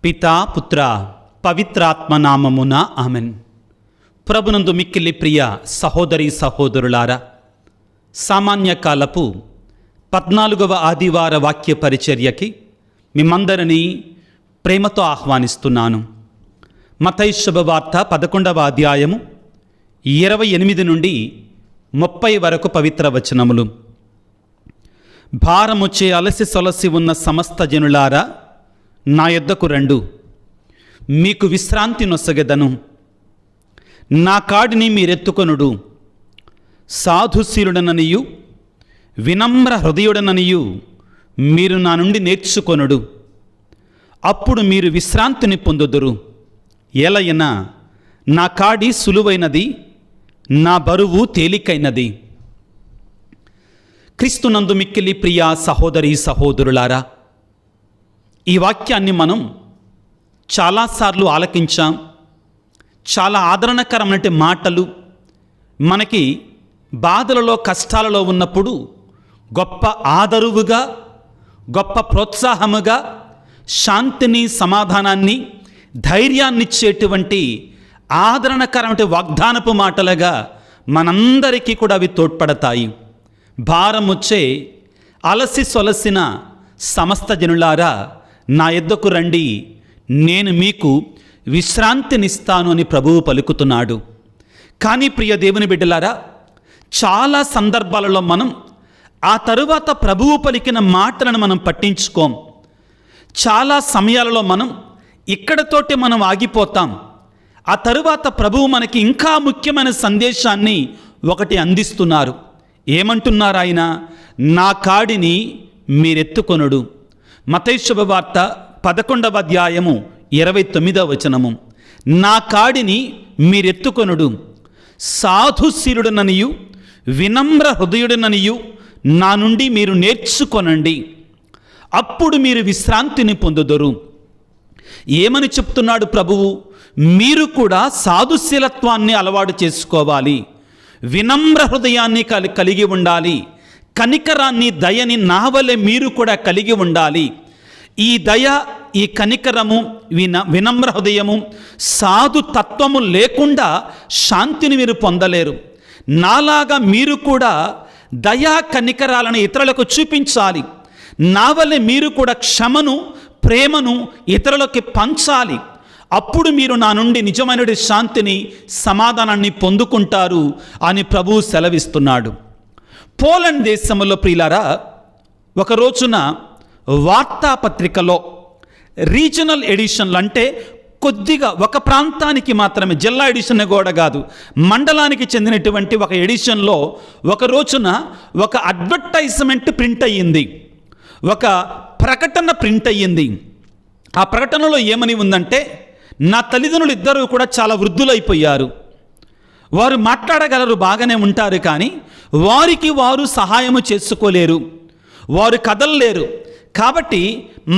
పితా పుత్ర పవిత్రాత్మ నామమున ఆమెన్. ప్రభునందు మిక్కిలి ప్రియ సహోదరి సహోదరులారా, సామాన్య కాలపు 14వ ఆదివార వాక్య పరిచర్యకి మిమ్మందరినీ ప్రేమతో ఆహ్వానిస్తున్నాను. మత్తయి శుభవార్త 11వ అధ్యాయము 28 నుండి 30 వరకు పవిత్ర వచనములు. భారముచే అలసి సొలసి ఉన్న సమస్త జనులారా, నా యొద్దకు రండు, మీకు విశ్రాంతి నొసగెదను. నా కాడిని మీరెత్తుకొనుడు. సాధుశీలుడననియు వినమ్ర హృదయుడననియు మీరు నా నుండి నేర్చుకొనుడు. అప్పుడు మీరు విశ్రాంతిని పొందుదురు. ఎలయనా నా కాడి సులువైనది, నా బరువు తేలికైనది. క్రీస్తునందు మిక్కిలి ప్రియ సహోదరి సహోదరులారా, ఈ వాక్యాన్ని మనం చాలాసార్లు ఆలకించాం. చాలా ఆదరణకరమైన మాటలు మనకి బాధలలో కష్టాలలో ఉన్నప్పుడు గొప్ప ఆదరువుగా, గొప్ప ప్రోత్సాహముగా, శాంతిని సమాధానాన్ని ధైర్యాన్నిచ్చేటువంటి ఆదరణకరమైన వాగ్దానపు మాటలుగా మనందరికీ కూడా అవి తోడ్పడతాయి. భారముచ్చే అలసి సొలసిన సమస్త జనులారా, నా యొద్దకు రండి, నేను మీకు విశ్రాంతినిస్తాను అని ప్రభువు పలుకుతున్నాడు. కానీ ప్రియ దేవుని బిడ్డలారా, చాలా సందర్భాలలో మనం ఆ తరువాత ప్రభువు పలికిన మాటలను మనం పట్టించుకోం. చాలా సమయాలలో మనం ఇక్కడతోటి మనం ఆగిపోతాం. ఆ తరువాత ప్రభువు మనకి ఇంకా ముఖ్యమైన సందేశాన్ని ఒకటి అందిస్తున్నారు. ఏమంటున్నారు ఆయన? నా కాడిని మీరెత్తుకొనుడు. మత్తయి శుభవార్త 11వ అధ్యాయము 29వ వచనము. నా కాడిని మీరెత్తుకొనుడు. సాధుశీలుడననియు వినమ్ర హృదయుడననియు నా నుండి మీరు నేర్చుకొనండి, అప్పుడు మీరు విశ్రాంతిని పొందుదురు. ఏమని చెప్తున్నాడు ప్రభువు? మీరు కూడా సాధుశీలత్వాన్ని అలవాటు చేసుకోవాలి, వినమ్ర హృదయాన్ని కలిగి ఉండాలి, కనికరాన్ని దయని నా వలె మీరు కూడా కలిగి ఉండాలి. ఈ దయ, ఈ కనికరము, వినమ్ర హృదయము, సాధు తత్వము లేకుండా శాంతిని మీరు పొందలేరు. నాలాగా మీరు కూడా దయా కనికరాలను ఇతరులకు చూపించాలి. నా వలె మీరు కూడా క్షమను, ప్రేమను ఇతరులకి పంచాలి. అప్పుడు మీరు నా నుండి నిజమైన శాంతిని, సమాధానాన్ని పొందుకుంటారు అని ప్రభువు సెలవిస్తున్నాడు. పోలాండ్ దేశంలో ప్రియులారా, ఒక రోజున వార్తాపత్రికలో రీజనల్ ఎడిషన్లు, అంటే కొద్దిగా ఒక ప్రాంతానికి మాత్రమే, జిల్లా ఎడిషన్ కూడా కాదు, మండలానికి చెందినటువంటి ఒక ఎడిషన్లో ఒక రోజున ఒక అడ్వర్టైజ్మెంట్ ప్రింట్ అయ్యింది, ఒక ప్రకటన ప్రింట్ అయ్యింది. ఆ ప్రకటనలో ఏమని ఉందంటే, నా తల్లిదండ్రులు ఇద్దరూ కూడా చాలా వృద్ధులైపోయారు. వారు మాట్లాడగలరు, బాగానే ఉంటారు, కానీ వారికి వారు సహాయము చేసుకోలేరు, వారు కదలలేరు. కాబట్టి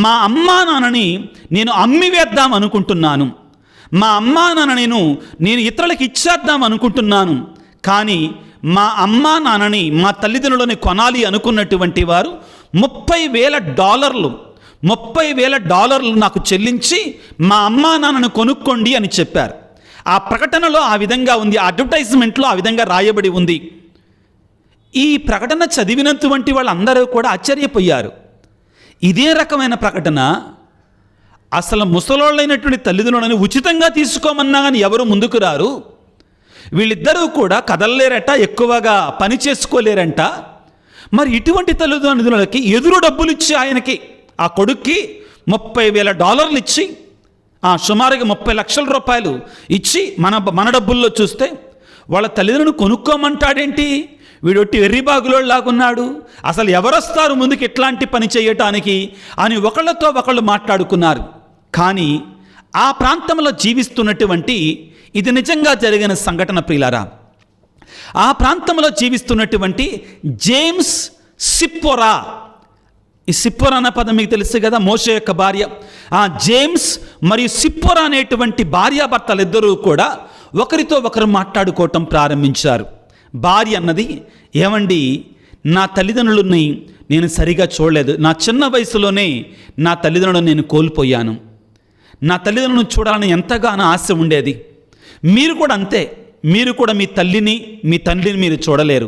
మా అమ్మా నాన్నని నేను అమ్మివేద్దాం అనుకుంటున్నాను, మా అమ్మా నాన్న నేను ఇతరులకు ఇచ్చేద్దాం అనుకుంటున్నాను. కానీ మా అమ్మా నాన్నని, మా తల్లిదండ్రులని కొనాలి అనుకున్నటువంటి వారు $30,000 నాకు చెల్లించి మా అమ్మా నాన్నను కొనుక్కోండి అని చెప్పారు. ఆ ప్రకటనలో ఆ విధంగా ఉంది, ఆ అడ్వర్టైజ్మెంట్లో ఆ విధంగా రాయబడి ఉంది. ఈ ప్రకటన చదివినటువంటి వాళ్ళందరూ కూడా ఆశ్చర్యపోయారు. ఇదే రకమైన ప్రకటన అసలు ముసలోళ్ళైనటువంటి తల్లిదండ్రులను ఉచితంగా తీసుకోమన్నా కానీ ఎవరు ముందుకు రారు. వీళ్ళిద్దరూ కూడా కదలలేరట, ఎక్కువగా పని చేసుకోలేరంట. మరి ఇటువంటి తల్లిదండ్రులకి ఎదురు డబ్బులు ఇచ్చి, ఆయనకి, ఆ కొడుక్కి $30,000 ఇచ్చి, సుమారుగా 30 లక్షల రూపాయలు ఇచ్చి, మన డబ్బుల్లో చూస్తే వాళ్ళ తల్లిదండ్రులను కొనుక్కోమంటాడేంటి? వీడొట్టి వెర్రిబాగులోలాగున్నాడు, అసలు ఎవరొస్తారు ముందుకు ఇట్లాంటి పని చేయటానికి అని ఒకళ్ళతో ఒకళ్ళు మాట్లాడుకున్నారు. కానీ ఆ ప్రాంతంలో జీవిస్తున్నటువంటి, ఇది నిజంగా జరిగిన సంఘటన ప్రియులారా, ఆ ప్రాంతంలో జీవిస్తున్నటువంటి జేమ్స్ సిప్పోరా, ఈ సిప్పోరా అన్న పదం మీకు తెలుసు కదా, మోషే యొక్క భార్య. ఆ జేమ్స్ మరియు సిప్పోరా అనేటువంటి భార్యాభర్తలు ఇద్దరూ కూడా ఒకరితో ఒకరు మాట్లాడుకోవటం ప్రారంభించారు. భార్య అన్నది, ఏమండి, నా తల్లిదండ్రులని నేను సరిగా చూడలేదు, నా చిన్న వయసులోనే నా తల్లిదండ్రులను నేను కోల్పోయాను, నా తల్లిదండ్రులను చూడాలని ఎంతగానో ఆశ ఉండేది. మీరు కూడా అంతే. మీరు కూడా మీ తల్లిని మీ తండ్రిని మీరు చూడలేరు.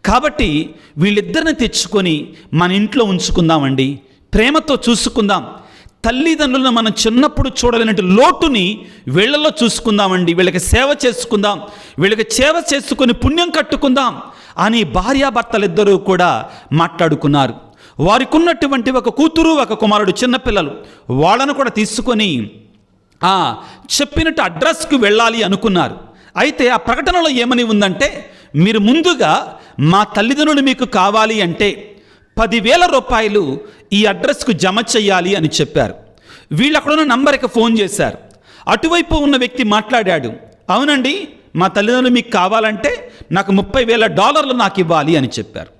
కాబట్టి వీళ్ళిద్దరిని తెచ్చుకొని మన ఇంట్లో ఉంచుకుందామండి, ప్రేమతో చూసుకుందాం. తల్లిదండ్రులను మనం చిన్నప్పుడు చూడలేనట్టు లోటుని వీళ్ళలో చూసుకుందామండి, వీళ్ళకి సేవ చేసుకుందాం, వీళ్ళకి సేవ చేసుకొని పుణ్యం కట్టుకుందాం అని భార్యాభర్తలిద్దరూ కూడా మాట్లాడుకున్నారు. వారికి ఉన్నటువంటి ఒక కూతురు ఒక కుమారుడు చిన్నపిల్లలు, వాళ్ళను కూడా తీసుకొని చెప్పినట్టు అడ్రస్కి వెళ్ళాలి అనుకున్నారు. అయితే ఆ ప్రకటనలో ఏమని ఉందంటే, మీరు ముందుగా మా తల్లిదండ్రులు మీకు కావాలి అంటే 10,000 రూపాయలు ఈ అడ్రస్కు జమ చెయ్యాలి అని చెప్పారు. వీళ్ళు అక్కడున్న నంబర్కి ఫోన్ చేశారు. అటువైపు ఉన్న వ్యక్తి మాట్లాడాడు, అవునండి మా తల్లిదండ్రులు మీకు కావాలంటే నాకు $30,000 నాకు ఇవ్వాలి అని చెప్పారు.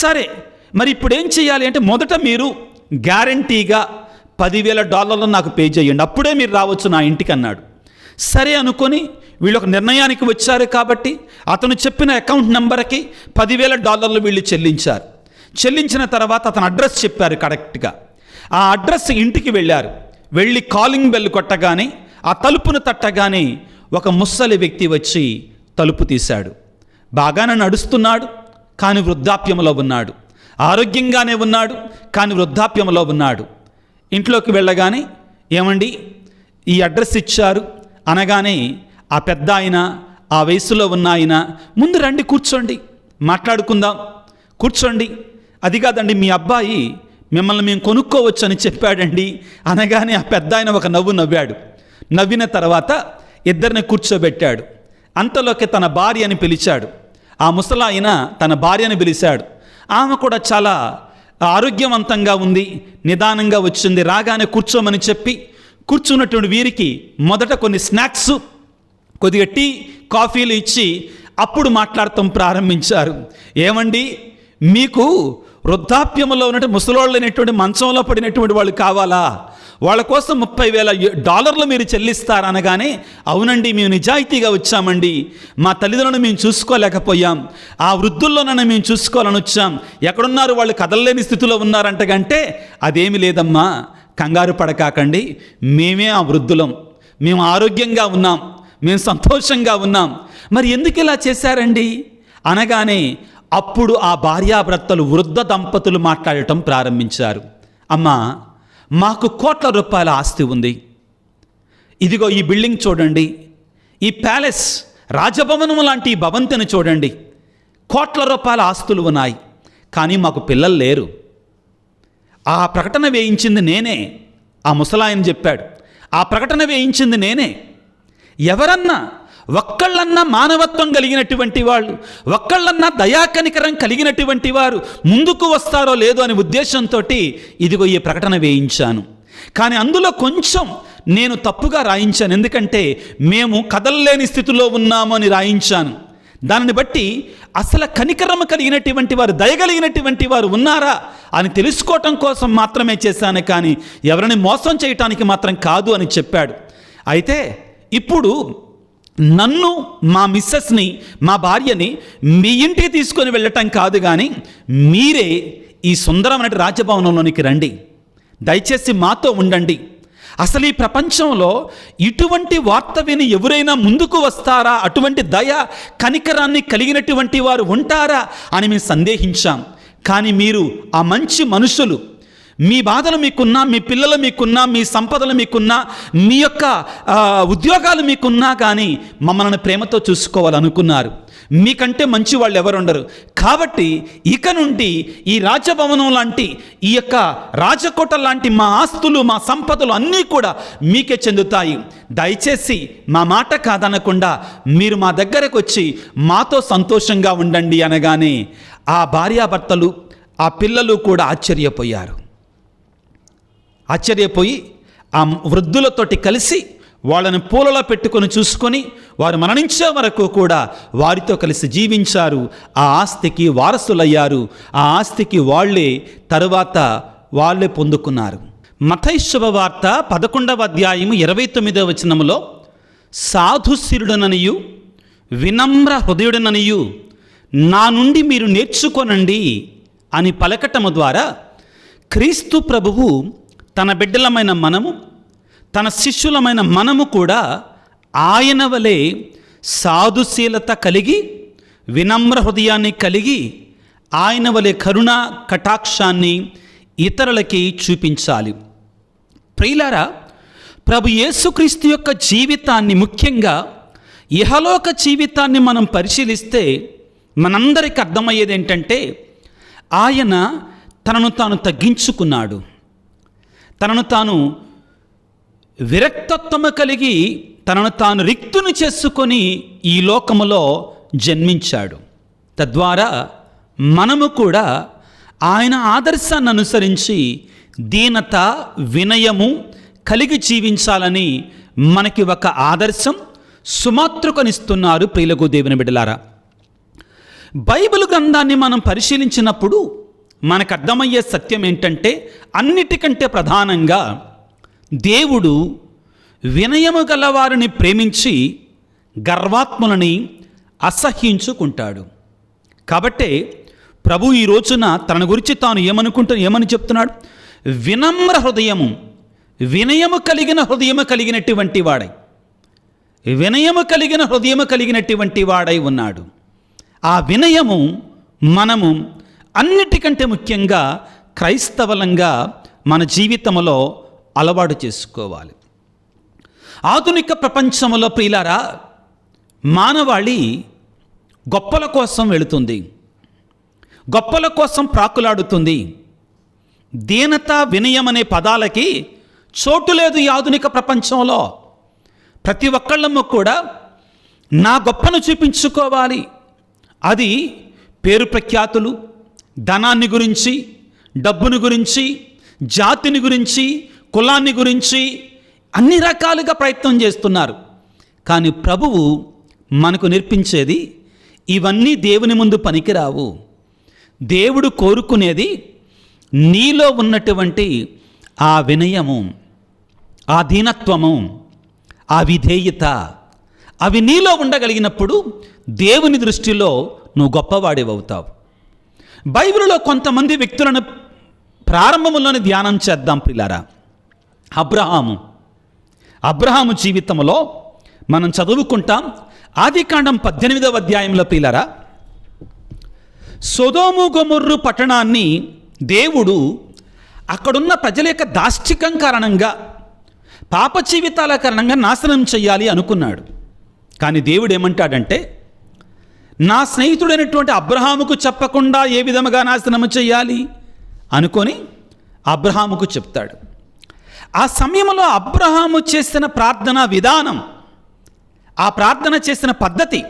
సరే మరి ఇప్పుడు ఏం చేయాలి అంటే, మొదట మీరు గ్యారంటీగా $10,000 నాకు పే చేయండి, అప్పుడే మీరు రావచ్చు నా ఇంటికి అన్నాడు. సరే అనుకొని వీళ్ళు ఒక నిర్ణయానికి వచ్చారు. కాబట్టి అతను చెప్పిన అకౌంట్ నెంబర్కి $10,000 వీళ్ళు చెల్లించారు. చెల్లించిన తర్వాత అతను అడ్రస్ చెప్పారు కరెక్ట్గా. ఆ అడ్రస్ ఇంటికి వెళ్ళారు. వెళ్ళి కాలింగ్ బెల్ కొట్టగానే, ఆ తలుపును తట్టగానే ఒక ముసలి వ్యక్తి వచ్చి తలుపు తీశాడు. బాగానే నడుస్తున్నాడు కానీ వృద్ధాప్యంలో ఉన్నాడు. ఆరోగ్యంగానే ఉన్నాడు కానీ వృద్ధాప్యంలో ఉన్నాడు. ఇంట్లోకి వెళ్ళగానే, ఏమండి ఈ అడ్రస్ ఇచ్చారు అనగానే, ఆ పెద్ద ఆయన, ఆ వయసులో ఉన్న ఆయన, ముందు రండి కూర్చోండి మాట్లాడుకుందాం, కూర్చోండి. అది కాదండి మీ అబ్బాయి మిమ్మల్ని మేము కొనుక్కోవచ్చు అని చెప్పాడండి అనగానే ఆ పెద్ద ఆయన ఒక నవ్వు నవ్వాడు. నవ్విన తర్వాత ఇద్దరిని కూర్చోబెట్టాడు. అంతలోకి తన భార్యని పిలిచాడు. ఆ ముసలాయన తన భార్యని పిలిచాడు. ఆమె కూడా చాలా ఆరోగ్యవంతంగా ఉంది, నిదానంగా వచ్చింది. రాగానే కూర్చోమని చెప్పి కూర్చున్నటువంటి వీరికి మొదట కొన్ని స్నాక్స్, కొద్దిగా టీ, కాఫీలు ఇచ్చి అప్పుడు మాట్లాడటం ప్రారంభించారు. ఏమండి మీకు వృద్ధాప్యంలో ఉన్నట్టు ముసలోళ్ళైనటువంటి మంచంలో పడినటువంటి వాళ్ళు కావాలా? వాళ్ళ కోసం $30,000 మీరు చెల్లిస్తారనగానే, అవునండి మేము నిజాయితీగా వచ్చామండి, మా తల్లిదండ్రులను మేము చూసుకోలేకపోయాం, ఆ వృద్ధుల్లోనైనా మేము చూసుకోవాలని వచ్చాం, ఎక్కడున్నారు వాళ్ళు కదలలేని స్థితిలో ఉన్నారంటగంటే, అదేమి లేదమ్మా కంగారు పడకాకండి, మేమే ఆ వృద్ధులం, మేము ఆరోగ్యంగా ఉన్నాం, మేము సంతోషంగా ఉన్నాం, మరి ఎందుకు ఇలా చేశారండి అనగానే అప్పుడు ఆ భార్యాభర్తలు వృద్ధ దంపతులు మాట్లాడటం ప్రారంభించారు. అమ్మా మాకు కోట్ల రూపాయల ఆస్తి ఉంది, ఇదిగో ఈ బిల్డింగ్ చూడండి, ఈ ప్యాలెస్ రాజభవనం లాంటి ఈ భవంతిని చూడండి, కోట్ల రూపాయల ఆస్తులు ఉన్నాయి, కానీ మాకు పిల్లలు లేరు. ఆ ప్రకటన వేయించింది నేనే, ఆ ముసలాయన చెప్పాడు. ఆ ప్రకటన వేయించింది నేనే. ఎవరన్నా ఒక్కళ్ళన్నా మానవత్వం కలిగినటువంటి వాళ్ళు, ఒక్కళ్ళన్నా దయాకనికరం కలిగినటువంటి వారు ముందుకు వస్తారో లేదో అనే ఉద్దేశంతో ఇదిగో ఈ ప్రకటన వేయించాను. కానీ అందులో కొంచెం నేను తప్పుగా రాయించాను. ఎందుకంటే మేము కదలలేని స్థితిలో ఉన్నాము అని రాయించాను. దానిని బట్టి అసలు కనికరం కలిగినటువంటి వారు, దయగలిగినటువంటి వారు ఉన్నారా అని తెలుసుకోవటం కోసం మాత్రమే చేశాను, కానీ ఎవరిని మోసం చేయటానికి మాత్రం కాదు అని చెప్పాడు. అయితే ఇప్పుడు నన్ను, మా మిస్సెస్ని, మా భార్యని మీ ఇంటికి తీసుకొని వెళ్ళటం కాదు, కానీ మీరే ఈ సుందరమైన రాజభవనంలోనికి రండి, దయచేసి మాతో ఉండండి. అసలు ఈ ప్రపంచంలో ఇటువంటి వార్త విని ఎవరైనా ముందుకు వస్తారా, అటువంటి దయ కనికరాన్ని కలిగినటువంటి వారు ఉంటారా అని మేము సందేహించాం. కానీ మీరు ఆ మంచి మనుషులు, మీ బాధలు మీకున్నా, మీ పిల్లలు మీకున్నా, మీ సంపదలు మీకున్నా, మీ యొక్క ఉద్యోగాలు మీకున్నా కానీ మమ్మల్ని ప్రేమతో చూసుకోవాలనుకున్నారు. మీకంటే మంచి వాళ్ళు ఎవరుండరు. కాబట్టి ఇక నుండి ఈ రాజభవనం లాంటి, ఈ యొక్క రాజకోట లాంటి మా ఆస్తులు, మా సంపదలు అన్నీ కూడా మీకే చెందుతాయి. దయచేసి మా మాట కాదనకుండా మీరు మా దగ్గరకు వచ్చి మాతో సంతోషంగా ఉండండి అనగానే ఆ భార్యాభర్తలు, ఆ పిల్లలు కూడా ఆశ్చర్యపోయారు. ఆశ్చర్యపోయి ఆ వృద్ధులతోటి కలిసి వాళ్ళని పూలలో పెట్టుకొని చూసుకొని వారు మరణించే వరకు కూడా వారితో కలిసి జీవించారు. ఆ ఆస్తికి వారసులయ్యారు. ఆ ఆస్తికి వాళ్ళే తరువాత వాళ్ళే పొందుకున్నారు. మత్తయి శుభవార్త 11వ అధ్యాయము 29వ వచనములో, సాధుశీలుడననియు వినమ్ర హృదయుడననియు నా నుండి మీరు నేర్చుకొనండి అని పలకటము ద్వారా క్రీస్తు ప్రభువు తన బిడ్డలమైన మనము తన శిష్యులమైన మనము కూడా ఆయన వలె సాధుశీలత కలిగి, వినమ్ర హృదయాన్ని కలిగి, ఆయన వలె కరుణ కటాక్షాన్ని ఇతరులకి చూపించాలి. ప్రియులారా, ప్రభు యేసుక్రీస్తు యొక్క జీవితాన్ని, ముఖ్యంగా ఇహలోక జీవితాన్ని మనం పరిశీలిస్తే మనందరికీ అర్థమయ్యేది ఏంటంటే, ఆయన తనను తాను తగ్గించుకున్నాడు. తనను తాను విరక్తత్వము కలిగి, తనను తాను రిక్తుని చేసుకొని ఈ లోకములో జన్మించాడు. తద్వారా మనము కూడా ఆయన ఆదర్శాన్ని అనుసరించి దీనత, వినయము కలిగి జీవించాలని మనకి ఒక ఆదర్శం, సుమాతృకనిస్తున్నారు ప్రియులకు దేవుని బిడ్డలారా. బైబిల్ గ్రంథాన్ని మనం పరిశీలించినప్పుడు మనకు అర్థమయ్యే సత్యం ఏంటంటే, అన్నిటికంటే ప్రధానంగా దేవుడు వినయము గలవారిని ప్రేమించి గర్వాత్ములని అసహ్యించుకుంటాడు. కాబట్టే ప్రభు ఈ రోజున తన గురించి తాను ఏమని చెప్తున్నాడు? వినమ్ర హృదయము, వినయము కలిగిన హృదయము కలిగినటువంటి వాడై, వినయము కలిగిన హృదయము కలిగినటువంటి వాడై ఉన్నాడు. ఆ వినయము మనము అన్నిటికంటే ముఖ్యంగా క్రైస్తవులంగా మన జీవితంలో అలవాటు చేసుకోవాలి. ఆధునిక ప్రపంచంలో ప్రియులారా, మానవాళి గొప్పల కోసం వెళుతుంది, గొప్పల కోసం ప్రాకులాడుతుంది. దీనత, వినయం అనే పదాలకి చోటు లేదు ఈ ఆధునిక ప్రపంచంలో. ప్రతి ఒక్కళ్ళము కూడా నా గొప్పను చూపించుకోవాలి. అది పేరు ప్రఖ్యాతులు, ధనాన్ని గురించి, డబ్బుని గురించి, జాతిని గురించి, కులాన్ని గురించి అన్ని రకాలుగా ప్రయత్నం చేస్తున్నారు. కానీ ప్రభువు మనకు నేర్పించేది, ఇవన్నీ దేవుని ముందు పనికిరావు. దేవుడు కోరుకునేది నీలో ఉన్నటువంటి ఆ వినయము, ఆ దీనత్వము, ఆ విధేయత. అవి నీలో ఉండగలిగినప్పుడు దేవుని దృష్టిలో నువ్వు గొప్పవాడివవుతావు. బైబిల్లో కొంతమంది వ్యక్తులను ప్రారంభంలోనే ధ్యానం చేద్దాం ప్రియులారా. అబ్రహాము జీవితంలో మనం చదువుకుంటాం. ఆదికాండం 18వ అధ్యాయంలో ప్రియులారా, సొదొమ గొమొర్రా పట్టణాన్ని దేవుడు అక్కడున్న ప్రజల యొక్క దాష్టికం కారణంగా, పాప జీవితాల కారణంగా నాశనం చేయాలి అనుకున్నాడు. కానీ దేవుడు ఏమంటాడంటే, నా స్నేహితుడైనటువంటి అబ్రహాముకు చెప్పకుండా ఏ విధముగా నాశనం చేయాలి అనుకొని అబ్రహాముకు చెప్తాడు. ఆ సమయంలో అబ్రహాము చేసిన ప్రార్థన విధానం, ఆ ప్రార్థన చేసిన పద్ధతి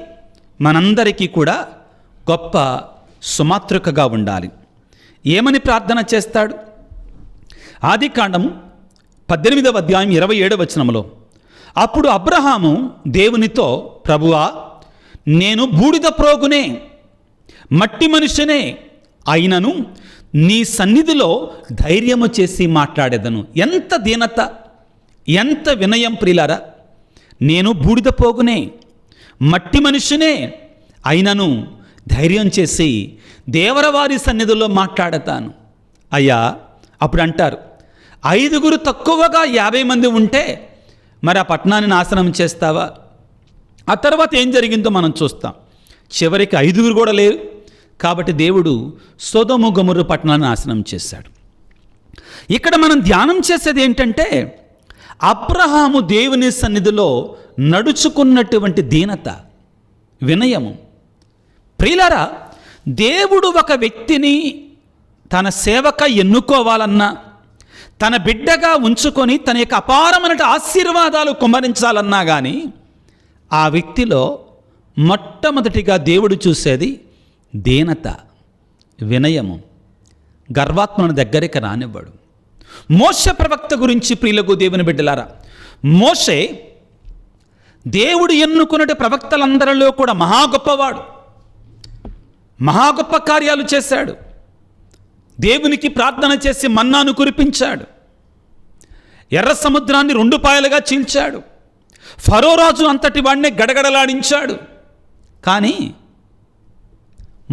మనందరికీ కూడా గొప్ప సుమాతృకగా ఉండాలి. ఏమని ప్రార్థన చేస్తాడు? ఆదికాండము 18వ అధ్యాయం 27వ వచనంలో, అప్పుడు అబ్రహాము దేవునితో, ప్రభువా, నేను బూడిద ప్రోగునే, మట్టి మనిషినే అయినను నీ సన్నిధిలో ధైర్యము చేసి మాట్లాడేదను. ఎంత దీనత, ఎంత వినయం ప్రియులారా! నేను బూడిద పోగునే, మట్టి మనిషినే అయినను ధైర్యం చేసి దేవరవారి సన్నిధిలో మాట్లాడతాను. అయ్యా, అప్పుడు అంటారు, 5 తక్కువగా 50 మంది ఉంటే మరి ఆ పట్టణాన్ని నాశనం చేస్తావా? ఆ తర్వాత ఏం జరిగిందో మనం చూస్తాం. చివరికి 5 కూడా లేరు. కాబట్టి దేవుడు సొదొమ గొమొర్రా పట్టణాన్ని నాశనం చేశాడు. ఇక్కడ మనం ధ్యానం చేసేది ఏంటంటే, అబ్రహాము దేవుని సన్నిధిలో నడుచుకున్నటువంటి దీనత, వినయము. ప్రియులారా, దేవుడు ఒక వ్యక్తిని తన సేవక ఎన్నుకోవాలన్నా, తన బిడ్డగా ఉంచుకొని తన యొక్క అపారమైన ఆశీర్వాదాలు కుమ్మరించాలన్నా కానీ, ఆ వ్యక్తిలో మొట్టమొదటిగా దేవుడు చూసేది దీనత, వినయము. గర్వాత్మను దగ్గరికి రానివ్వడు. మోషే ప్రవక్త గురించి ప్రియులకు దేవుని బిడ్డలారా, మోషే దేవుడు ఎన్నుకున్నటి ప్రవక్తలందరిలో కూడా మహా గొప్పవాడు, మహా గొప్ప కార్యాలు చేశాడు. దేవునికి ప్రార్థన చేసి మన్నాను కురిపించాడు. ఎర్ర సముద్రాన్ని 2 పాయలుగా చీల్చాడు. ఫరో రాజు అంతటి వాడిని గడగడలాడించాడు. కానీ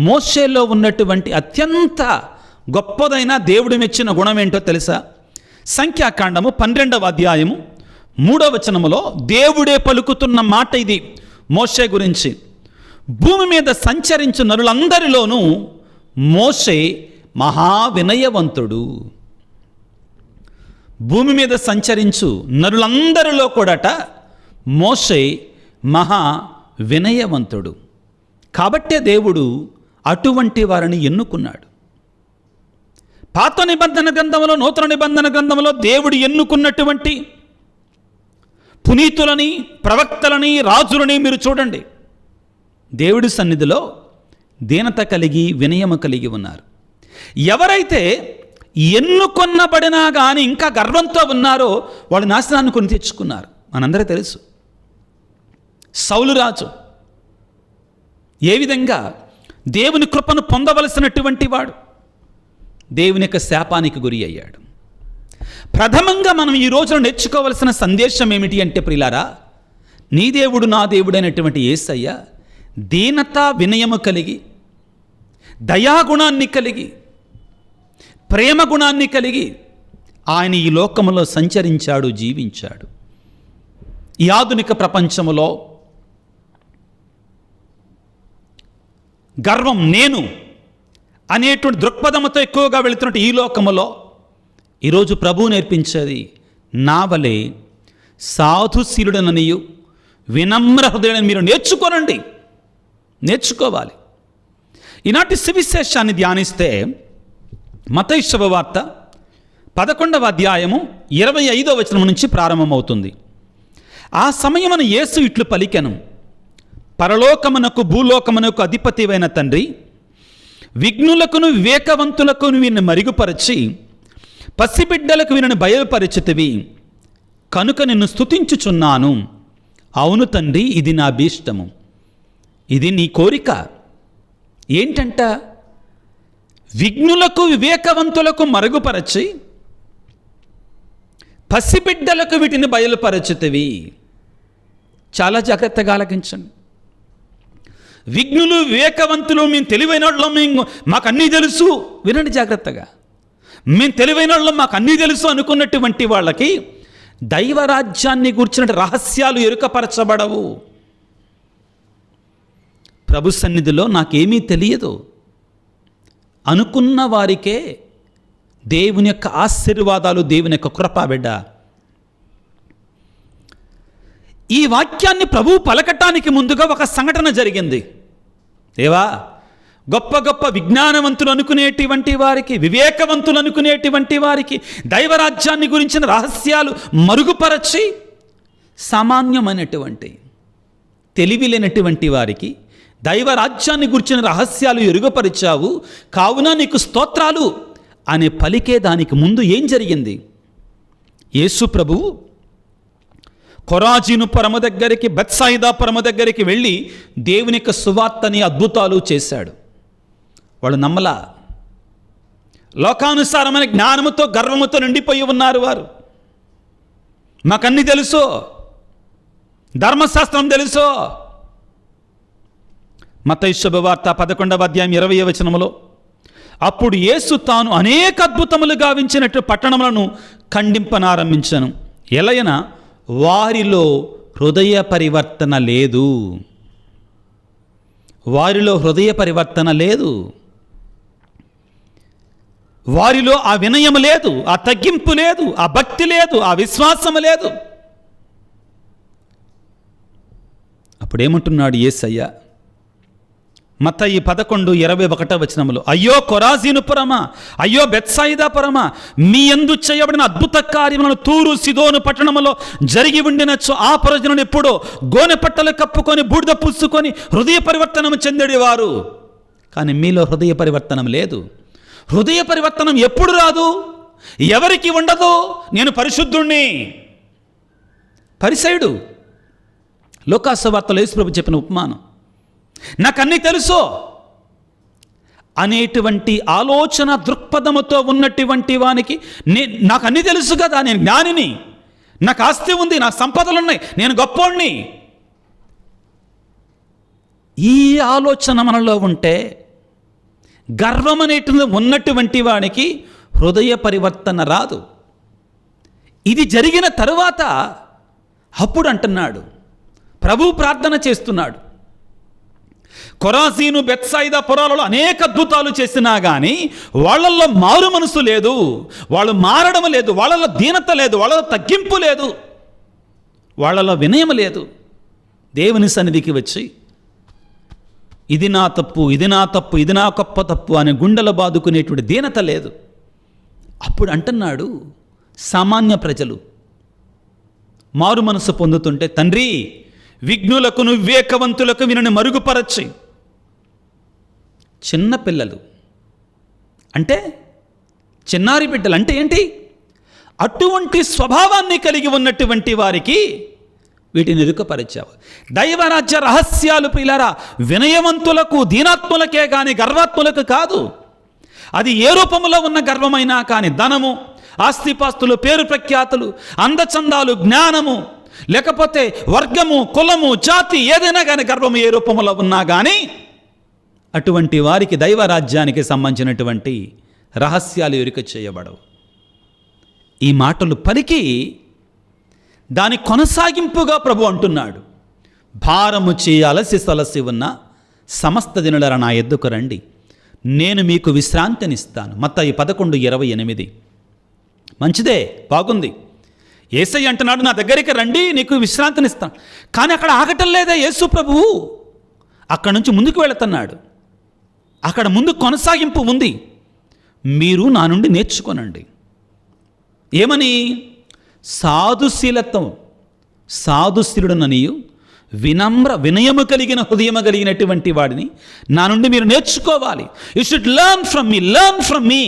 మోషేలో ఉన్నటువంటి అత్యంత గొప్పదైన దేవుడు మెచ్చిన గుణం ఏంటో తెలుసా? సంఖ్యాకాండము 12వ అధ్యాయము 3వ వచనములో దేవుడే పలుకుతున్న మాట ఇది మోషే గురించి. భూమి మీద సంచరించు నరులందరిలోనూ మోషే మహావినయవంతుడు. భూమి మీద సంచరించు నరులందరిలో కూడాట మోషే మహా వినయవంతుడు. కాబట్టే దేవుడు అటువంటి వారిని ఎన్నుకున్నాడు. పాత నిబంధన గ్రంథంలో, నూతన నిబంధన గ్రంథంలో దేవుడు ఎన్నుకున్నటువంటి పునీతులని, ప్రవక్తలని, రాజులని మీరు చూడండి. దేవుడి సన్నిధిలో దీనత కలిగి, వినయము కలిగి ఉన్నారు. ఎవరైతే ఎన్నుకొనబడినా కానీ ఇంకా గర్వంతో ఉన్నారో వాళ్ళు నాశనాన్ని కొని తెచ్చుకున్నారు. మనందరూ తెలుసు. సౌలు రాజు ఏ విధంగా దేవుని కృపను పొందవలసినటువంటి వాడు దేవుని యొక్క శాపానికి గురి అయ్యాడు. ప్రథమంగా మనం ఈ రోజున నేర్చుకోవలసిన సందేశం ఏమిటి అంటే ప్రియులారా, నీ దేవుడు నా దేవుడు అయినటువంటి యేసయ్య దీనత వినయము కలిగి, దయాగుణాన్ని కలిగి, ప్రేమ గుణాన్ని కలిగి ఆయన ఈ లోకములో సంచరించాడు, జీవించాడు. ఈ ఆధునిక ప్రపంచములో గర్వం, నేను అనేటువంటి దృక్పథంతో ఎక్కువగా వెళుతున్నట్టు ఈ లోకములో ఈరోజు ప్రభువు నేర్పించేది నా వలె సాధుశీలుడననియు వినమ్ర హృదయుడని మీరు నేర్చుకోవాలి. ఈనాటి సువిశేషాన్ని ధ్యానిస్తే మత్తయి శుభవార్త 11వ అధ్యాయము 25వ వచనం నుంచి ప్రారంభమవుతుంది. ఆ సమయమున యేసు ఇట్లు పలికెను, పరలోకమునకు భూలోకమునకు అధిపతివైన తండ్రి, విఘ్నులకును వివేకవంతులకును వీరిని మరుగుపరచి పసిబిడ్డలకు వీరిని బయలుపరచితివి కనుక నిన్ను స్తుతించుచున్నాను. అవును తండ్రి, ఇది నా భీష్టము, ఇది నీ కోరిక. ఏంటంట? విఘ్నులకు వివేకవంతులకు మరుగుపరచి పసిబిడ్డలకు వీటిని బయలుపరచితివి. చాలా జాగ్రత్తగా ఆలకించండి. విఘ్నులు, వివేకవంతులు, మేము తెలివైన వాళ్ళం, మాకు అన్నీ తెలుసు. వినండి జాగ్రత్తగా. మేము తెలివైన వాళ్ళం, మాకు అన్నీ తెలుసు అనుకున్నటువంటి వాళ్ళకి దైవరాజ్యాన్ని గూర్చిన రహస్యాలు ఎరుకపరచబడవు. ప్రభు సన్నిధిలో నాకేమీ తెలియదు అనుకున్న వారికే దేవుని యొక్క ఆశీర్వాదాలు, దేవుని యొక్క కృప. బిడ్డ, ఈ వాక్యాన్ని ప్రభువు పలకటానికి ముందుగా ఒక సంఘటన జరిగింది. దేవా, గొప్ప గొప్ప విజ్ఞానవంతులు అనుకునేటువంటి వారికి, వివేకవంతులు అనుకునేటువంటి వారికి దైవరాజ్యాన్ని గురించిన రహస్యాలు మరుగుపరచి సామాన్యమైనటువంటి తెలివి లేనటువంటి వారికి దైవరాజ్యాన్ని గురించిన రహస్యాలు ఎరుగుపరిచావు, కావున నీకు స్తోత్రాలు అనే పలికే దానికి ముందు ఏం జరిగింది? యేసు ప్రభువు కొరాజీను పురము దగ్గరికి, బెత్సాయిదా పురము దగ్గరికి వెళ్ళి దేవుని యొక్క సువార్తని, అద్భుతాలు చేశాడు. వాళ్ళు నమ్మలా. లోకానుసారమైన జ్ఞానముతో, గర్వముతో నిండిపోయి ఉన్నారు వారు. మాకన్నీ తెలుసు, ధర్మశాస్త్రం తెలుసు. మత్తయి శుభవార్త 11వ అధ్యాయం 20వ వచనములో, అప్పుడు యేసు తాను అనేక అద్భుతములు గావించినట్టు పట్టణములను ఖండింపనారంభించను. ఎలయన వారిలో హృదయ పరివర్తన లేదు. వారిలో హృదయ పరివర్తన లేదు. వారిలో ఆ వినయం లేదు, ఆ తగ్గింపు లేదు, ఆ భక్తి లేదు, ఆ విశ్వాసము లేదు. అప్పుడేమంటున్నాడు యేసయ్య? మత్తయి 11:21 వచనములో, అయ్యో కొరాజీను పురమా, అయ్యో బెత్సాయిదా పురమా, మీ యందు చేయబడిన అద్భుత కార్యములను తూరు సిదోను పట్టణములో జరిగి ఉండినచ్చు ఆ ప్రజలను ఎప్పుడో గోనె పట్టలు కప్పుకొని బూడిద పూసుకొని హృదయ పరివర్తనం చెందేవారు, కానీ మీలో హృదయ పరివర్తనం లేదు. హృదయ పరివర్తనం ఎప్పుడు రాదు? ఎవరికి ఉండదు? నేను పరిశుద్ధుణ్ణి. పరిసయుడు లోకాసువార్తలో యేసు ప్రభు చెప్పిన ఉపమానం, నాకన్నీ తెలుసు అనేటువంటి ఆలోచన దృక్పథముతో ఉన్నటువంటి వానికి, నాకు అన్నీ తెలుసు కదా, నేను జ్ఞానిని, నాకు ఆస్తి ఉంది, నాకు సంపదలు ఉన్నాయి, నేను గొప్పోడిని, ఈ ఆలోచన మనలో ఉంటే గర్వం అనేటువంటి ఉన్నటువంటి వానికి హృదయ పరివర్తన రాదు. ఇది జరిగిన తరువాత అప్పుడు అంటున్నాడు, ప్రభు ప్రార్థన చేస్తున్నాడు, కొరాజీను బెత్సాయిదా పురాలలో అనేక అద్భుతాలు చేసినా కానీ వాళ్ళల్లో మారు మనసు లేదు, వాళ్ళు మారడం లేదు, వాళ్ళలో దీనత లేదు, వాళ్ళలో తగ్గింపు లేదు, వాళ్ళలో వినయం లేదు. దేవుని సన్నిధికి వచ్చి ఇది నా తప్పు, ఇది నా తప్పు, ఇది నా గొప్ప తప్పు అని గుండెలు బాదుకునేటువంటి దీనత లేదు. అప్పుడు అంటున్నాడు, సామాన్య ప్రజలు మారు మనసు పొందుతుంటే, తండ్రి విఘ్నులకు వివేకవంతులకు వినని మరుగుపరచి. చిన్నపిల్లలు అంటే చిన్నారి బిడ్డలు అంటే ఏంటి? అటువంటి స్వభావాన్ని కలిగి ఉన్నటువంటి వారికి వీటిని ఎరుకపరిచావు. దైవరాజ్య రహస్యాలు ప్రియులారా వినయవంతులకు, దీనాత్ములకే కానీ గర్వాత్ములకు కాదు. అది ఏ రూపంలో ఉన్న గర్వమైనా కానీ, ధనము, ఆస్తిపాస్తులు, పేరు ప్రఖ్యాతులు, అందచందాలు, జ్ఞానము, లేకపోతే వర్గము, కులము, జాతి, ఏదైనా కానీ గర్వము ఏ రూపంలో ఉన్నా కానీ అటువంటి వారికి దైవరాజ్యానికి సంబంధించినటువంటి రహస్యాలు ఎరుక చేయబడవు. ఈ మాటలు పలికి దాని కొనసాగింపుగా ప్రభు అంటున్నాడు, భారము చేయాలసి సలసి ఉన్న సమస్త దినులరా నా ఎద్దుకు రండి, నేను మీకు విశ్రాంతినిస్తాను. మత్తయి 11:28. మంచిదే, బాగుంది. యేసయ్య అంటున్నాడు, నా దగ్గరికి రండి, నీకు విశ్రాంతినిస్తాను. కానీ అక్కడ ఆగటం లేదే యేసు ప్రభువు. అక్కడ నుంచి ముందుకు వెళుతున్నాడు. అక్కడ ముందు కొనసాగింపు ఉంది. మీరు నా నుండి నేర్చుకోనండి. ఏమని? సాధుశీలుడననియు వినయము కలిగిన హృదయము కలిగినటువంటి వాడిని నా నుండి మీరు నేర్చుకోవాలి. You should learn from me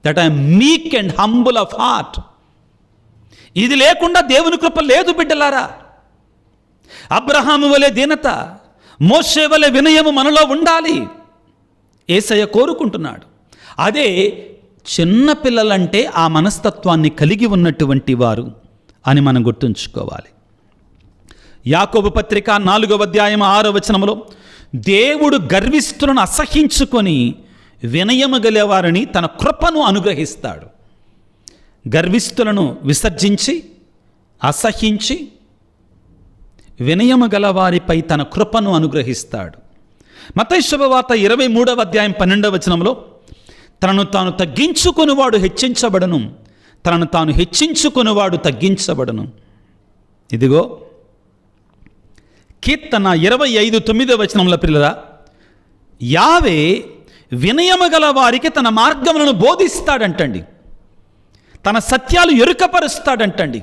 that I'm మీక్ అండ్ హంబుల్ ఆఫ్ హార్ట్. ఇది లేకుండా దేవుని కృప లేదు బిడ్డలారా. అబ్రహాము వలె దీనత, మోషే వలె వినయము మనలో ఉండాలి. యేసయ్య కోరుకుంటున్నాడు. అదే చిన్నపిల్లలంటే ఆ మనస్తత్వాన్ని కలిగి ఉన్నటువంటి వారు అని మనం గుర్తుంచుకోవాలి. యాకోబు పత్రిక 4:6 దేవుడు గర్విష్ఠులను అసహించుకొని వినయము గలవారిని తన కృపను అనుగ్రహిస్తాడు. గర్విష్ఠులను విసర్జించి అసహించి వినయము గలవారిపై తన కృపను అనుగ్రహిస్తాడు. మత్తయి శుభవార్త 23:12 తనను తాను తగ్గించుకొనివాడు హెచ్చించబడను, తనను తాను హెచ్చించుకొనివాడు తగ్గించబడను. ఇదిగో కీర్తన 25:9 పిల్లరా, యావే వినయము గల వారికి తన మార్గములను బోధిస్తాడంటండి, తన సత్యాలు ఎరుకపరుస్తాడంటండి.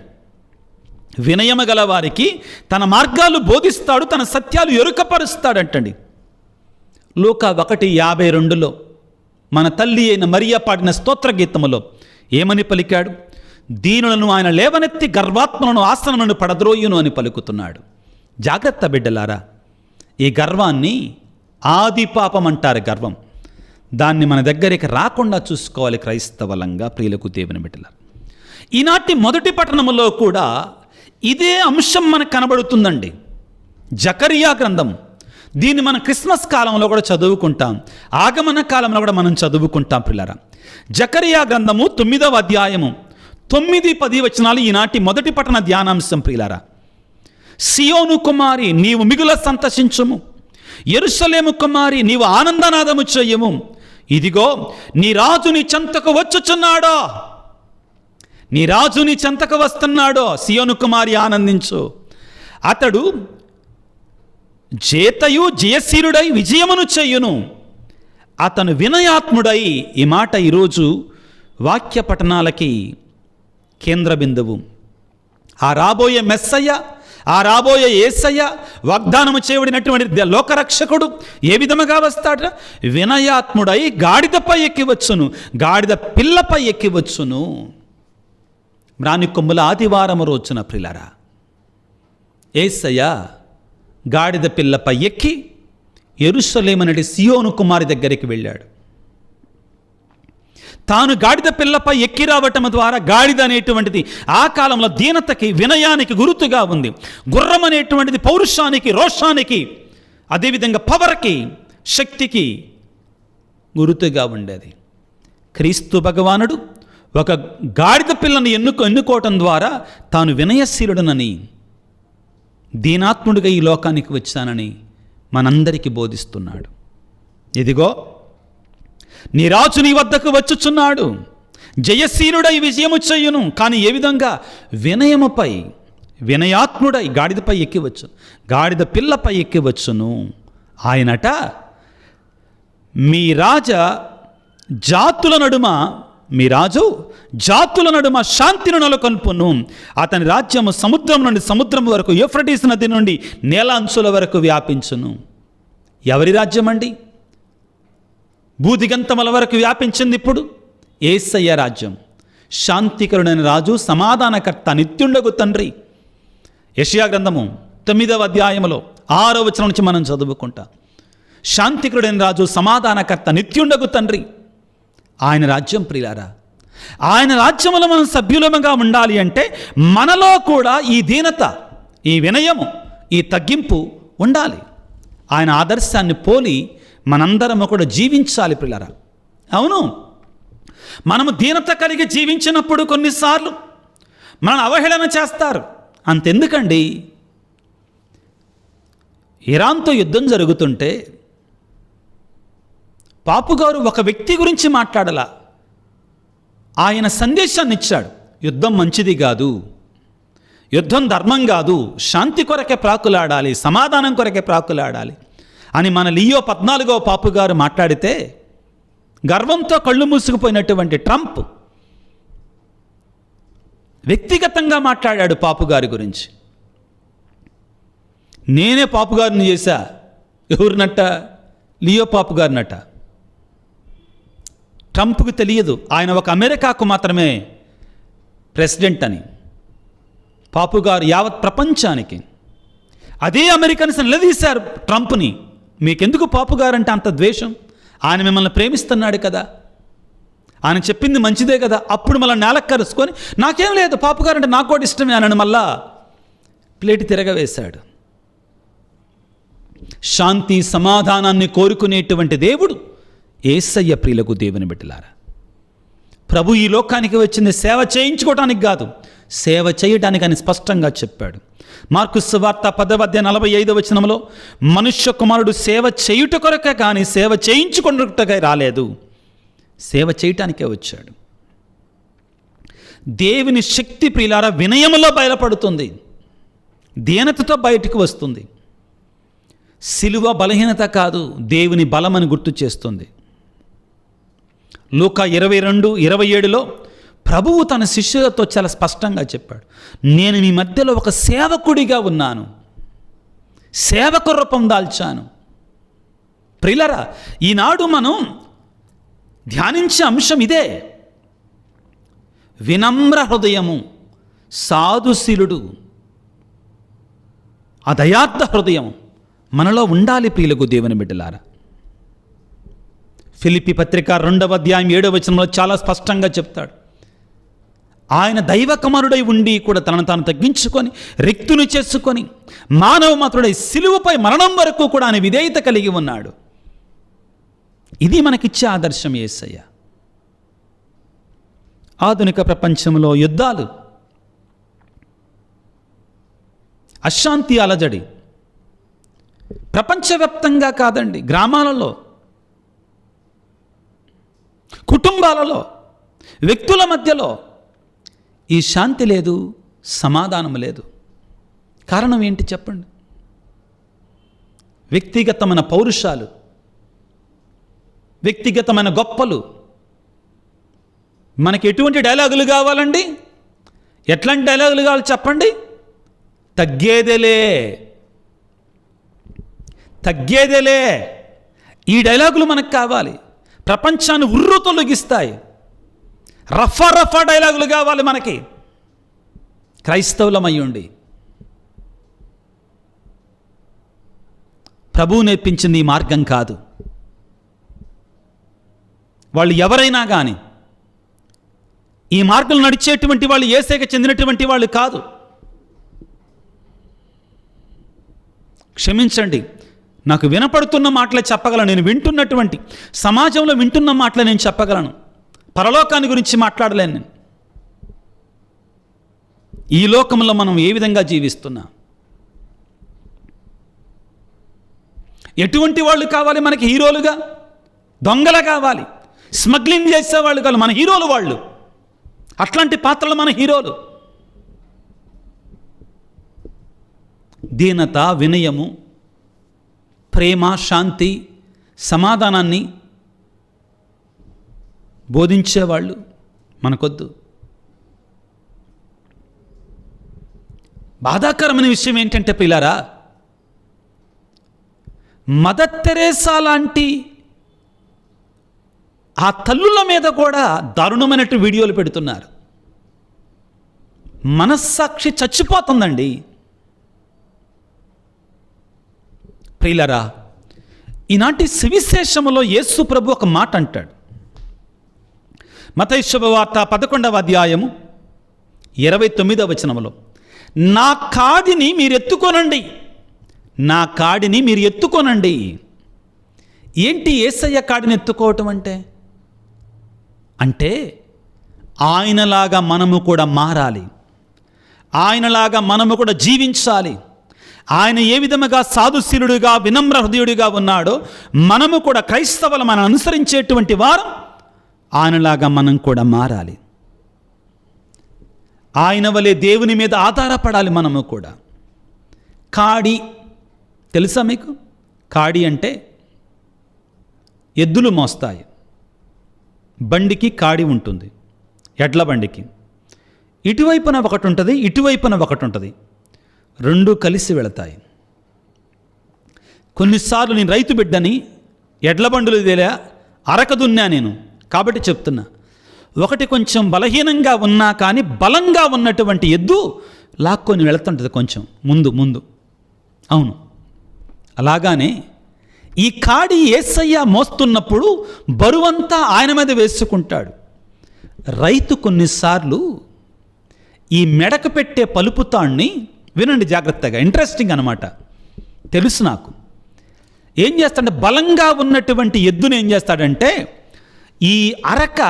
వినయము గల వారికి తన మార్గాలు బోధిస్తాడు, తన సత్యాలు ఎరుకపరుస్తాడంటండి. లూకా 1:52 మన తల్లి అయిన మరియా పాడిన స్తోత్ర గీతములో ఏమని పలికాడు? దీనులను ఆయన లేవనెత్తి గర్వాత్మలను ఆసనలను పడద్రోయును అని పలుకుతున్నాడు. జాగ్రత్త బిడ్డలారా, ఈ గర్వాన్ని ఆది పాపం అంటారు. గర్వం, దాన్ని మన దగ్గరికి రాకుండా చూసుకోవాలి క్రైస్తవలంగా. ప్రియులకు దేవుని బిడ్డలారా, ఈనాటి మొదటి పట్టణములో కూడా ఇదే అంశం మనకు కనబడుతుందండి. జకరియా గ్రంథం, దీన్ని మనం క్రిస్మస్ కాలంలో కూడా చదువుకుంటాం, ఆగమన కాలంలో కూడా మనం చదువుకుంటాం పిల్లరా. జకరియా గ్రంథము 9వ అధ్యాయము 9-10 ఈనాటి మొదటి పట్టణ ధ్యానాంశం ప్రియులారా. సియోను కుమారి నీవు మిగుల సంతసించుము, యెరూషలేము కుమారి నీవు ఆనందనాదము చెయ్యము. ఇదిగో నీ రాజు నీ చెంతకు వచ్చుచున్నాడో, నీ రాజు నీ చెంతకు వస్తున్నాడో. సియోను కుమారి ఆనందించు. అతడు జేతయు జయశీరుడై విజయమును చెయ్యును, అతను వినయాత్ముడై. ఈ మాట ఈరోజు వాక్య పఠనాలకి కేంద్ర బిందువు. ఆ రాబోయే మెస్సయ్య, ఆ రాబోయే యేసయ్య, వాగ్దానము చేయబడినటువంటి లోకరక్షకుడు ఏ విధముగా వస్తాడు? వినయాత్ముడై గాడిదపై ఎక్కివచ్చును, గాడిద పిల్లపై ఎక్కివచ్చును. మ్రాని కొమ్ముల ఆదివారము రోజున ప్రిలరా యేసయ్య గాడిద పిల్లపై ఎక్కి యెరూషలేమనటి సియోను కుమారి దగ్గరికి వెళ్ళాడు. తాను గాడిద పిల్లపై ఎక్కి రావటం ద్వారా గాడిద అనేటువంటిది ఆ కాలంలో దీనతకి, వినయానికి గుర్తుగా ఉంది. గుర్రం అనేటువంటిది పౌరుషానికి, రోషానికి, అదేవిధంగా పవర్కి, శక్తికి గుర్తుగా ఉండేది. క్రీస్తు భగవానుడు ఒక గాడిద పిల్లను ఎన్నుకోవటం ద్వారా తాను వినయశీలుడనని, దీనాత్ముడిగా ఈ లోకానికి వచ్చానని మనందరికీ బోధిస్తున్నాడు. ఇదిగో నీ రాజు నీ వద్దకు వచ్చుచున్నాడు, జయశీలుడై విజయము చెయ్యును. కానీ ఏ విధంగా? వినయముపై, వినయాత్ముడై గాడిదపై ఎక్కివచ్చు, గాడిద పిల్లపై ఎక్కివచ్చును. ఆయనట మీ రాజు జాతుల నడుమ శాంతిని నెలకొల్పును. అతని రాజ్యము సముద్రం నుండి సముద్రం వరకు, యూఫ్రటీస్ నది నుండి నేల అంచుల వరకు వ్యాపించును. ఎవరి రాజ్యం అండి? భూదిగంతముల వరకు వ్యాపించింది. ఇప్పుడు యేసయ్య రాజ్యం. శాంతికరుడైన రాజు, సమాధానకర్త, నిత్యుండగు తండ్రి. యెషయా గ్రంథము 9వ అధ్యాయములో 6వ వచనం నుంచి మనం చదువుకుంటాం. శాంతికరుడైన రాజు, సమాధానకర్త, నిత్యుండగు తండ్రి. ఆయన రాజ్యం ప్రియులారా, ఆయన రాజ్యంలో మనం సభ్యులముగా ఉండాలి అంటే మనలో కూడా ఈ దీనత, ఈ వినయము, ఈ తగ్గింపు ఉండాలి. ఆయన ఆదర్శాన్ని పోలి మనందరము కూడా జీవించాలి ప్రియులారా. అవును, మనము దీనత కలిగి జీవించినప్పుడు కొన్నిసార్లు మనల్ని అవహేళన చేస్తారు. అంతెందుకండి, ఇరాన్తో యుద్ధం జరుగుతుంటే పాపుగారు ఒక వ్యక్తి గురించి మాట్లాడలా, ఆయన సందేశాన్ని ఇచ్చాడు. యుద్ధం మంచిది కాదు, యుద్ధం ధర్మం కాదు, శాంతి కొరకే ప్రాకులాడాలి, సమాధానం కొరకే ప్రాకులాడాలి అని మన లియో 14వ పాపుగారు మాట్లాడితే, గర్వంతో కళ్ళు మూసుకుపోయినటువంటి ట్రంప్ వ్యక్తిగతంగా మాట్లాడాడు పాపుగారి గురించి. నేనే పాపుగారిని చేశా. ఎవరినట్ట? లియో పాపుగారినట్ట. ట్రంప్కు తెలియదు ఆయన ఒక అమెరికాకు మాత్రమే ప్రెసిడెంట్ అని. పాపుగారు యావత్ ప్రపంచానికి. అదే అమెరికన్స్ నిలదీశారు ట్రంప్ని. మీకెందుకు పాపుగారంటే అంత ద్వేషం? ఆయన మిమ్మల్ని ప్రేమిస్తున్నాడు కదా, ఆయన చెప్పింది మంచిదే కదా. అప్పుడు మళ్ళీ నేలకు కరుచుకొని నాకేం లేదు, పాపుగారంటే నాకు కూడా ఇష్టమే అని మళ్ళా ప్లేట్ తిరగవేశాడు. శాంతి సమాధానాన్ని కోరుకునేటువంటి దేవుడు యేసయ్య. ప్రియులకు దేవుని బిడ్డలారా, ప్రభు ఈ లోకానికి వచ్చింది సేవ చేయించుకోవటానికి కాదు, సేవ చేయడానికి అని స్పష్టంగా చెప్పాడు. మార్కు సువార్త 10వ అధ్యాయం 45వ వచనంలో, మనుష్య కుమారుడు సేవ చేయుట కొరకే కానీ సేవ చేయించుకొనుటకై రాలేదు, సేవ చేయటానికే వచ్చాడు. దేవుని శక్తి ప్రియులారా వినయములో బయలుపడుతుంది, దీనతతో బయటికి వస్తుంది. సిలువ బలహీనత కాదు, దేవుని బలమని గుర్తు చేస్తుంది. లూకా 22:27లో ప్రభువు తన శిష్యులతో చాలా స్పష్టంగా చెప్పాడు, నేను మీ మధ్యలో ఒక సేవకుడిగా ఉన్నాను, సేవకు రూపం దాల్చాను. ప్రియులారా, ఈనాడు మనం ధ్యానించే అంశం ఇదే. వినమ్ర హృదయము, సాధుశీలుడు, ఆ దయార్థ హృదయం మనలో ఉండాలి ప్రియులకు దేవుని బిడ్డలారా. ఫిలిప్పీ పత్రిక 2వ అధ్యాయం 7వ వచనంలో చాలా స్పష్టంగా చెప్తాడు, ఆయన దైవ కుమారుడై ఉండి కూడా తనను తాను తగ్గించుకొని రిక్తుని చేసుకొని మానవ మాత్రుడై సిలువపై మరణం వరకు కూడా ఆయన విధేయత కలిగి ఉన్నాడు. ఇది మనకిచ్చే ఆదర్శం యేసయ్య. ఆధునిక ప్రపంచంలో యుద్ధాలు, అశాంతి, అలజడి ప్రపంచవ్యాప్తంగా కాదండి, గ్రామాలలో, కుటుంబాలలో, వ్యక్తుల మధ్యలో ఈ శాంతి లేదు, సమాధానం లేదు. కారణం ఏంటి చెప్పండి? వ్యక్తిగతమైన పౌరుషాలు, వ్యక్తిగతమైన గొప్పలు. మనకి ఎటువంటి డైలాగులు కావాలండి? ఎట్లాంటి డైలాగులు కావాలి చెప్పండి? తగ్గేదేలే, తగ్గేదేలే, ఈ డైలాగులు మనకు కావాలి. ప్రపంచాన్ని ఉర్రు తొలగిస్తాయి. రఫా డైలాగులు కావాలి మనకి. క్రైస్తవులమై ఉండి ప్రభువు నేర్పించింది ఈ మార్గం కాదు. వాళ్ళు ఎవరైనా కానీ ఈ మార్గం నడిచేటువంటి వాళ్ళు యేసుకి చెందినటువంటి వాళ్ళు కాదు. క్షమించండి, నాకు వినపడుతున్న మాటలే చెప్పగలను. నేను వింటున్నటువంటి సమాజంలో వింటున్న మాటలే నేను చెప్పగలను. పరలోకాన్ని గురించి మాట్లాడలేను నేను. ఈ లోకంలో మనం ఏ విధంగా జీవిస్తున్నాం, ఎటువంటి వాళ్ళు కావాలి మనకి హీరోలుగా? దొంగలు కావాలి, స్మగ్లింగ్ చేసేవాళ్ళు కావాలి, మన హీరోలు వాళ్ళు. అట్లాంటి పాత్రలు మన హీరోలు. దీనత, వినయము, ప్రేమ, శాంతి, సమాధానాన్ని బోధించేవాళ్ళు మనకొద్దు. బాధాకరమైన విషయం ఏంటంటే పిల్లారా, మదర్ తెరేసా లాంటి ఆ తల్లుల మీద కూడా దారుణమైన వీడియోలు పెడుతున్నారు. మనస్సాక్షి చచ్చిపోతుందండి. ప్రియులరా, ఈనాటి సువిశేషములో యేసు ప్రభు ఒక మాట అంటాడు. మత్తయి శుభవార్త 11వ అధ్యాయము 29వ వచనములో, నా కాడిని మీరు ఎత్తుకొనండి, నా కాడిని మీరు ఎత్తుకొనండి. ఏంటి యేసయ్య కాడిని ఎత్తుకోవటం అంటే ఆయనలాగా మనము కూడా మారాలి, ఆయనలాగా మనము కూడా జీవించాలి. ఆయన ఏ విధముగా సాధుశీలుడుగా, వినమ్ర హృదయుడిగా ఉన్నాడో మనము కూడా క్రైస్తవులు మనం అనుసరించేటువంటి వారం ఆయనలాగా మనం కూడా మారాలి. ఆయన వలె దేవుని మీద ఆధారపడాలి మనము కూడా. కాడి తెలుసా మీకు? కాడి అంటే ఎద్దులు మోస్తాయి. బండికి కాడి ఉంటుంది, ఎడ్ల బండికి. ఇటువైపున ఒకటి ఉంటుంది, ఇటువైపున ఒకటి ఉంటుంది, రెండు కలిసి వెళతాయి. కొన్నిసార్లు నేను రైతు బిడ్డని, ఎడ్ల బండులు తెలియ అరక దున్నా నేను, కాబట్టి చెప్తున్నా. ఒకటి కొంచెం బలహీనంగా ఉన్నా కానీ బలంగా ఉన్నటువంటి ఎద్దు లాక్కొని వెళుతుంటుంది కొంచెం ముందు. అవును, అలాగానే ఈ కాడి యేసయ్య మోస్తున్నప్పుడు బరువంతా ఆయన మీద వేసుకుంటాడు. రైతు కొన్నిసార్లు ఈ మెడకు పెట్టే పలుపు తాణ్ణి, వినండి జాగ్రత్తగా, ఇంట్రెస్టింగ్ అనమాట, తెలుసు నాకు. ఏం చేస్తాడంటే బలంగా ఉన్నటువంటి ఎద్దును ఏం చేస్తాడంటే ఈ అరక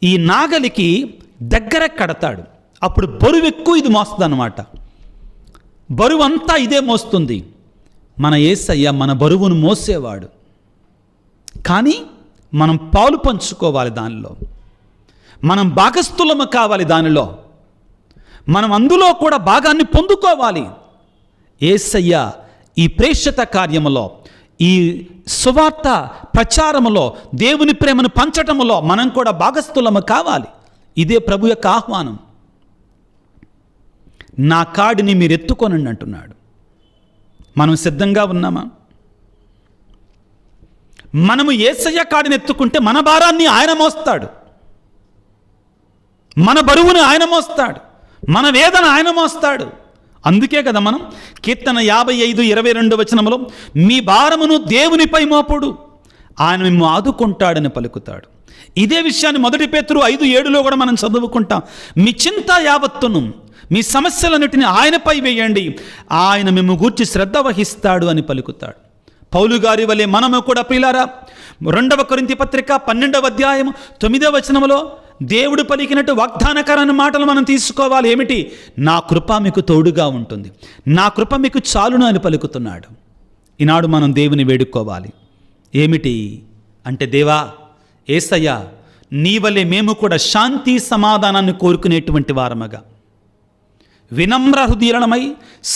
ఈ నాగలికి దగ్గర కడతాడు. అప్పుడు బరువు ఎక్కువ ఇది మోస్తుంది అన్నమాట. బరువు అంతా ఇదే మోస్తుంది. మన యేసయ్య మన బరువును మోసేవాడు. కానీ మనం పాలు పంచుకోవాలి దానిలో, మనం భాగస్థులము కావాలి దానిలో, మనం అందులో కూడా భాగాన్ని పొందుకోవాలి. యేసయ్య ఈ ప్రేషిత కార్యములో, ఈ సువార్త ప్రచారములో, దేవుని ప్రేమను పంచటములో మనం కూడా భాగస్థులము కావాలి. ఇదే ప్రభు యొక్క ఆహ్వానం. నా కాడిని మీరు ఎత్తుకొనండి అంటున్నాడు. మనం సిద్ధంగా ఉన్నామా? మనము యేసయ్య కాడిని ఎత్తుకుంటే మన భారాన్ని ఆయన మోస్తాడు, మన బరువును ఆయన మోస్తాడు, మన వేదన ఆయన మోస్తాడు. అందుకే కదా మనం కీర్తన 55:22 వచనములో మీ భారమును దేవునిపై మోపుడు, ఆయన మిమ్ము ఆదుకుంటాడని పలుకుతాడు. ఇదే విషయాన్ని 1 పేతురు 5:7లో కూడా మనం చదువుకుంటాం. మీ చింత యావత్తును, మీ సమస్యలన్నిటిని ఆయనపై వేయండి, ఆయన మిమ్ము గూర్చి శ్రద్ధ వహిస్తాడు అని పలుకుతాడు. పౌలు గారి వలె మనము కూడా ప్రియులారా 2 కొరింథీ పత్రిక 12వ అధ్యాయం 9వ వచనములో దేవుడు పలికినట్టు వాగ్దానకరమైన మాటలు మనం తీసుకోవాలి. ఏమిటి? నా కృప మీకు తోడుగా ఉంటుంది, నా కృప మీకు చాలును అని పలుకుతున్నాడు. ఈనాడు మనం దేవుని వేడుకోవాలి. ఏమిటి అంటే, దేవా యేసయ్య నీ వలె మేము కూడా శాంతి సమాధానాన్ని కోరుకునేటువంటి వారముగా, వినమ్ర హృదయులమై,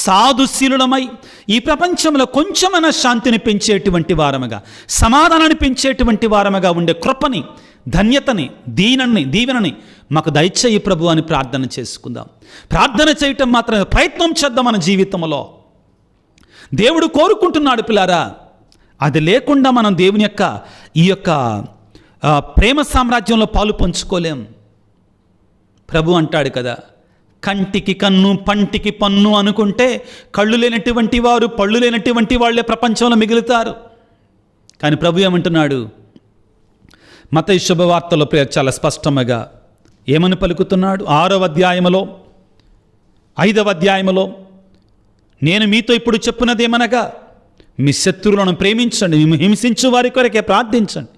సాధుశీలులమై, ఈ ప్రపంచంలో కొంచెమైనా శాంతిని పెంచేటువంటి వారముగా, సమాధానాన్ని పెంచేటువంటి వారముగా ఉండే కృపని, ధన్యతని, దీవెనని మాకు దయచేయి ప్రభు అని ప్రార్థన చేసుకుందాం. ప్రార్థన చేయటం మాత్రమే, ప్రయత్నం చేద్దాం మన జీవితంలో. దేవుడు కోరుకుంటున్నాడు పిల్లారా. అది లేకుండా మనం దేవుని యొక్క ఈ యొక్క ప్రేమ సామ్రాజ్యంలో పాలు పంచుకోలేం. ప్రభు అంటాడు కదా, కంటికి కన్ను పంటికి పన్ను అనుకుంటే కళ్ళు లేనటువంటి వారు, పళ్ళు లేనటువంటి వాళ్ళే ప్రపంచంలో మిగులుతారు. కానీ ప్రభు ఏమంటున్నాడు? మత్తయి శుభవార్తలో చాలా స్పష్టంగా ఏమని పలుకుతున్నాడు? 6వ అధ్యాయములో 5వ అధ్యాయములో, నేను మీతో ఇప్పుడు చెప్పున్నదేమనగా మీ శత్రువులను ప్రేమించండి, మేము హింసించు వారి కొరకే ప్రార్థించండి.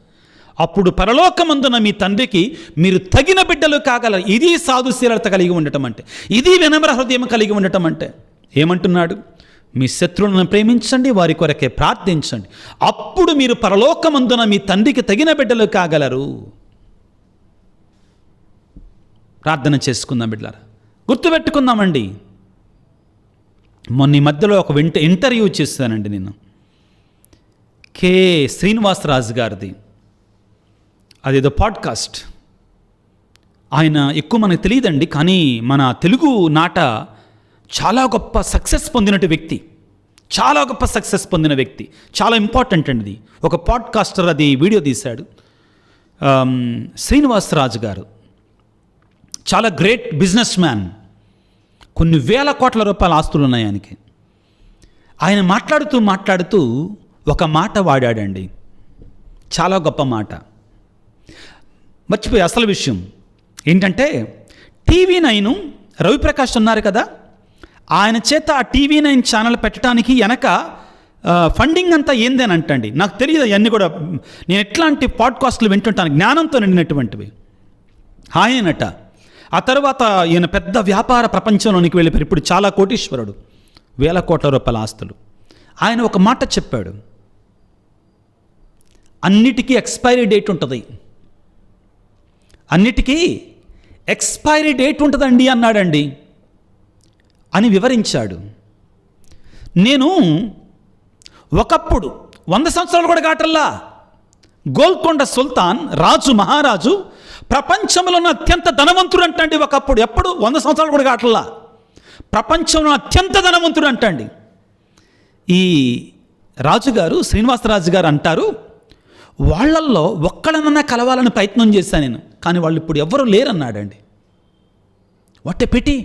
అప్పుడు పరలోకమందున మీ తండ్రికి మీరు తగిన బిడ్డలు కాగలరు. ఇది సాధుశీలత కలిగి ఉండటం అంటే, ఇది వినమ్ర హృదయం కలిగి ఉండటం అంటే. ఏమంటున్నాడు? మీ శత్రువులను ప్రేమించండి, వారి కొరకే ప్రార్థించండి, అప్పుడు మీరు పరలోకమందున మీ తండ్రికి తగిన బిడ్డలు కాగలరు. ప్రార్థన చేసుకుందాం బిడ్డలారా. గుర్తుపెట్టుకుందామండి, మొన్న ఈ మధ్యలో ఒక ఇంటర్వ్యూ చేస్తానండి నేను, కె శ్రీనివాసరాజు గారిది. అదేదో పాడ్కాస్ట్. ఆయన ఎక్కువ మనకు తెలియదండి, కానీ మన తెలుగు నాట చాలా గొప్ప సక్సెస్ పొందిన వ్యక్తి, చాలా గొప్ప సక్సెస్ పొందిన వ్యక్తి. చాలా ఇంపార్టెంట్ అండి ఇది. ఒక పాడ్కాస్టర్ అది వీడియో తీశాడు. శ్రీనివాసరాజు గారు చాలా గ్రేట్ బిజినెస్ మ్యాన్. కొన్ని వేల కోట్ల రూపాయల ఆస్తులు ఉన్నాయి ఆయనకి. ఆయన మాట్లాడుతూ ఒక మాట వాడాడండి, చాలా గొప్ప మాట. మర్చిపోయి అసలు విషయం ఏంటంటే, TV9 రవిప్రకాష్ ఉన్నారు కదా, ఆయన చేత ఆ TV9 ఛానల్ పెట్టడానికి వెనక ఫండింగ్ అంతా ఏందేనంటండి. నాకు తెలియదు అవన్నీ కూడా. నేను ఎట్లాంటి పాడ్కాస్ట్లు వింటుంటాను, జ్ఞానంతో నిండినటువంటివి. ఆయనట ఆ తర్వాత ఈయన పెద్ద వ్యాపార ప్రపంచంలోనికి వెళ్ళిపోయారు. ఇప్పుడు చాలా కోటీశ్వరుడు, వేల కోట్ల రూపాయల ఆస్తులు. ఆయన ఒక మాట చెప్పాడు, అన్నిటికీ ఎక్స్పైరీ డేట్ ఉంటుంది, అన్నిటికీ ఎక్స్పైరీ డేట్ ఉంటుందండి అన్నాడండి అని వివరించాడు. నేను ఒకప్పుడు 100 సంవత్సరాలు కూడా కాటల్లా, గోల్కొండ సుల్తాన్ రాజు మహారాజు ప్రపంచంలో అత్యంత ధనవంతుడు అంటండి ఒకప్పుడు. ఎప్పుడు 100 సంవత్సరాలు కూడా కాటల్లా, ప్రపంచంలో అత్యంత ధనవంతుడు అంటండి. ఈ రాజుగారు శ్రీనివాసరాజు గారు అంటారు, వాళ్ళల్లో ఒక్కడనన్నా కలవాలని ప్రయత్నం చేశాను నేను, కానీ వాళ్ళు ఇప్పుడు ఎవ్వరూ లేరన్నాడండి. వాట్ ఎ పిటీ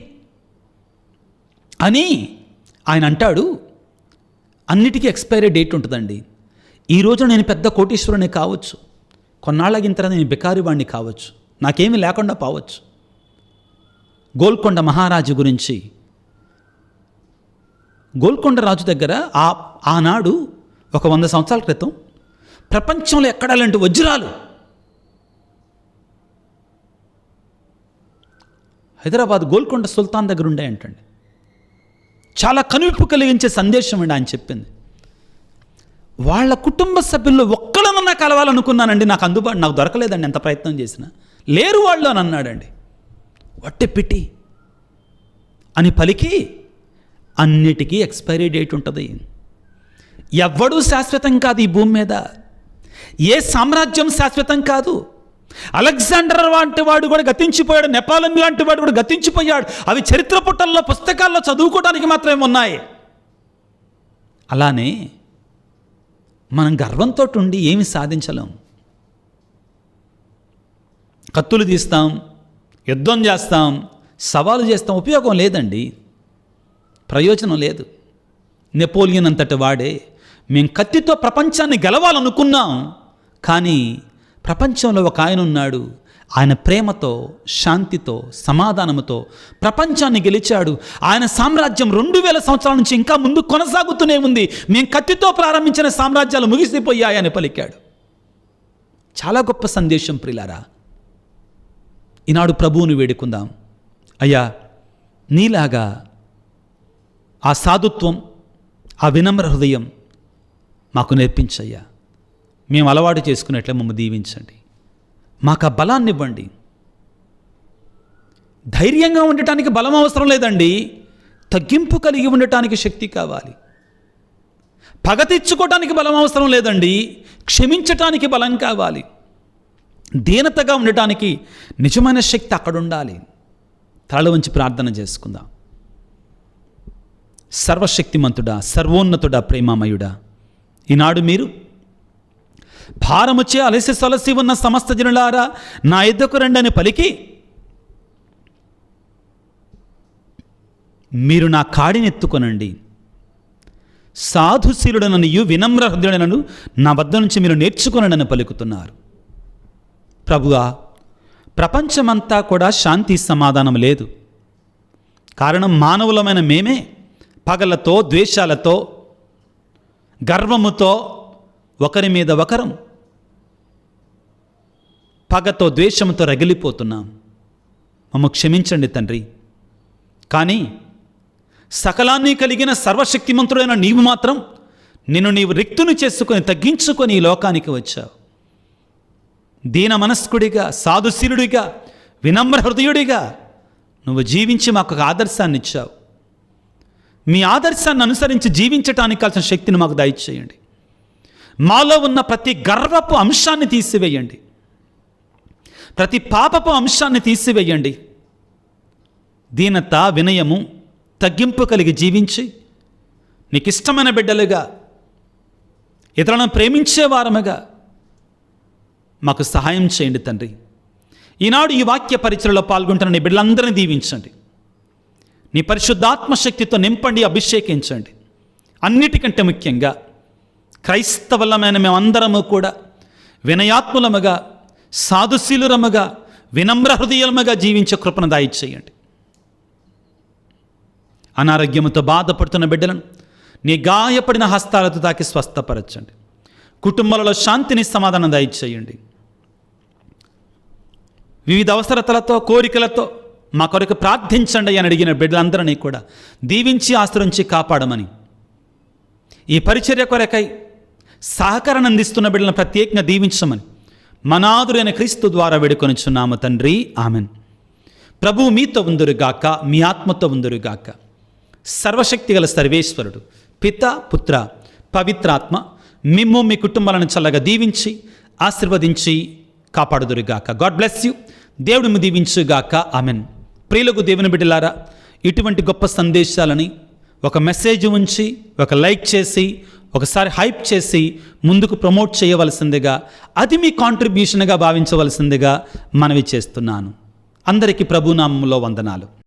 అని ఆయన అంటాడు. అన్నిటికీ ఎక్స్పైరీ డేట్ ఉంటుందండి. ఈరోజు నేను పెద్ద కోటీశ్వరుని కావచ్చు, కొన్నాళ్ళగిన తర్వాత నేను బికారివాణ్ణి కావచ్చు, నాకేమీ లేకుండా పోవచ్చు. గోల్కొండ మహారాజు గురించి, గోల్కొండ రాజు దగ్గర ఆనాడు ఒక 100 సంవత్సరాల క్రితం ప్రపంచంలో ఎక్కడా లాంటి వజ్రాలు హైదరాబాద్ గోల్కొండ సుల్తాన్ దగ్గర ఉండాయంటండి. చాలా కనువిప్పు కలిగించే సందేశం అండి ఆయన చెప్పింది. వాళ్ళ కుటుంబ సభ్యుల్లో ఒక్కళ్ళనన్నా కలవాలనుకున్నానండి, నాకు దొరకలేదండి, ఎంత ప్రయత్నం చేసినా లేరు వాళ్ళు అని అన్నాడండి. వట్టి పిటి అని పలికి, అన్నిటికీ ఎక్స్పైరీ డేట్ ఉంటుంది. ఎవ్వడూ శాశ్వతం కాదు ఈ భూమి మీద, ఏ సామ్రాజ్యం శాశ్వతం కాదు. అలెగ్జాండర్ లాంటి వాడు కూడా గతించిపోయాడు, నెపాలియన్ లాంటి వాడు కూడా గతించిపోయాడు. అవి చరిత్ర పుటల్లో పుస్తకాల్లో చదువుకోవడానికి మాత్రమే ఉన్నాయి. అలానే మనం గర్వంతో ఉండి ఏమి సాధించలేం. కత్తులు తీస్తాం, యుద్ధం చేస్తాం, సవాలు చేస్తాం, ఉపయోగం లేదండి, ప్రయోజనం లేదు. నెపోలియన్ అంతటి వాడే, మేము కత్తితో ప్రపంచాన్ని గెలవాలనుకున్నాం, కానీ ప్రపంచంలో ఒక ఆయన ఉన్నాడు, ఆయన ప్రేమతో, శాంతితో, సమాధానంతో ప్రపంచాన్ని గెలిచాడు. ఆయన సామ్రాజ్యం 2000 సంవత్సరాల నుంచి ఇంకా ముందు కొనసాగుతూనే ఉంది. మేము కత్తితో ప్రారంభించిన సామ్రాజ్యాలు ముగిసిపోయాయని పలికాడు. చాలా గొప్ప సందేశం ప్రియులారా. ఈనాడు ప్రభువుని వేడుకుందాం, అయ్యా నీలాగా ఆ సాధుత్వం, ఆ వినమ్ర హృదయం మాకు నేర్పించయ్యా. మేము అలవాటు చేసుకున్నట్లే మమ్మల్ని దీవించండి, మాకు ఆ బలాన్ని ఇవ్వండి. ధైర్యంగా ఉండటానికి బలం అవసరం లేదండి, తగ్గింపు కలిగి ఉండటానికి శక్తి కావాలి. పగ తెచ్చుకోవటానికి బలం అవసరం లేదండి, క్షమించటానికి బలం కావాలి. దీనతగా ఉండటానికి నిజమైన శక్తి అక్కడ ఉండాలి. తల వంచి ప్రార్థన చేసుకుందాం. సర్వశక్తిమంతుడా, సర్వోన్నతుడా, ప్రేమామయుడా, ఈనాడు మీరు భారముచే అలసి సొలసి ఉన్న సమస్త జనులారా నా ఎద్దకు రండని పలికి, మీరు నా కాడినెత్తుకొనండి, సాధుశీలుడననియు వినమ్ర హృదయుడనను నా వద్ద నుంచి మీరు నేర్చుకొనండి పలుకుతున్నారు. ప్రభువా, ప్రపంచమంతా కూడా శాంతి సమాధానం లేదు. కారణం మానవులమైన మేమే పగలతో, ద్వేషాలతో, గర్వముతో ఒకరి మీద ఒకరం పగతో ద్వేషంతో రగిలిపోతున్నాం. మమ్మ క్షమించండి తండ్రి. కానీ సకలాన్ని కలిగిన సర్వశక్తిమంతుడైన నీవు మాత్రం నీవు రిక్తుని చేసుకొని తగ్గించుకొని ఈ లోకానికి వచ్చావు. దీన మనస్కుడిగా, సాధుశీలుడిగా, వినమ్ర హృదయుడిగా నువ్వు జీవించి మాకు ఒక ఆదర్శాన్ని ఇచ్చావు. మీ ఆదర్శాన్ని అనుసరించి జీవించటానికి కావాల్సిన శక్తిని మాకు దయచేయండి. మాలో ఉన్న ప్రతి గర్వపు అంశాన్ని తీసివేయండి, ప్రతి పాపపు అంశాన్ని తీసివేయండి. దీనత, వినయము, తగ్గింపు కలిగి జీవించి నీకు ఇష్టమైన బిడ్డలుగా, ఇతరులను ప్రేమించే వారముగా మాకు సహాయం చేయండి తండ్రి. ఈనాడు ఈ వాక్య పరిచయలో పాల్గొంటున్న నీ బిడ్డలందరినీ దీవించండి. నీ పరిశుద్ధాత్మ శక్తితో నింపండి, అభిషేకించండి. అన్నిటికంటే ముఖ్యంగా క్రైస్తవులమైన మేమందరము కూడా వినయాత్ములముగా, సాధుశీలురముగా, వినమ్ర హృదయముగా జీవించే కృపను దయచేయండి. అనారోగ్యముతో బాధపడుతున్న బిడ్డలను నీ గాయపడిన హస్తాలతో తాకి స్వస్థపరచండి. కుటుంబాలలో శాంతిని, సమాధానం దయచేయండి. వివిధ అవసరతలతో, కోరికలతో మా కొరకు ప్రార్థించండి అని అడిగిన బిడ్డలందరినీ కూడా దీవించి ఆశ్రయించి కాపాడమని, ఈ పరిచర్య కొరకై సహకారాన్ని అందిస్తున్న బిడ్డలను ప్రత్యేకంగా దీవించమని మనాదురైన క్రీస్తు ద్వారా వేడుకొనిచున్నాము తండ్రి. ఆమెన్. ప్రభువు మీతో ఉందురుగాక, మీ ఆత్మతో ఉందురుగాక. సర్వశక్తిగల సర్వేశ్వరుడు పిత, పుత్ర, పవిత్రాత్మ మిమ్ము మీ కుటుంబాలను చల్లగా దీవించి ఆశీర్వదించి కాపాడుదురుగాక. God bless you. దేవుడు మీ దీవించుగాక. ఆమెన్. ప్రియులకు దేవుని బిడ్డలారా, ఇటువంటి గొప్ప సందేశాలని ఒక మెసేజ్ ఉంచి, ఒక లైక్ చేసి, ఒకసారి హైప్ చేసి ముందుకు ప్రమోట్ చేయవలసిందిగా, అది మీ కాంట్రిబ్యూషన్గా భావించవలసిందిగా మనవి చేస్తున్నాను. అందరికీ ప్రభునామములో వందనాలు.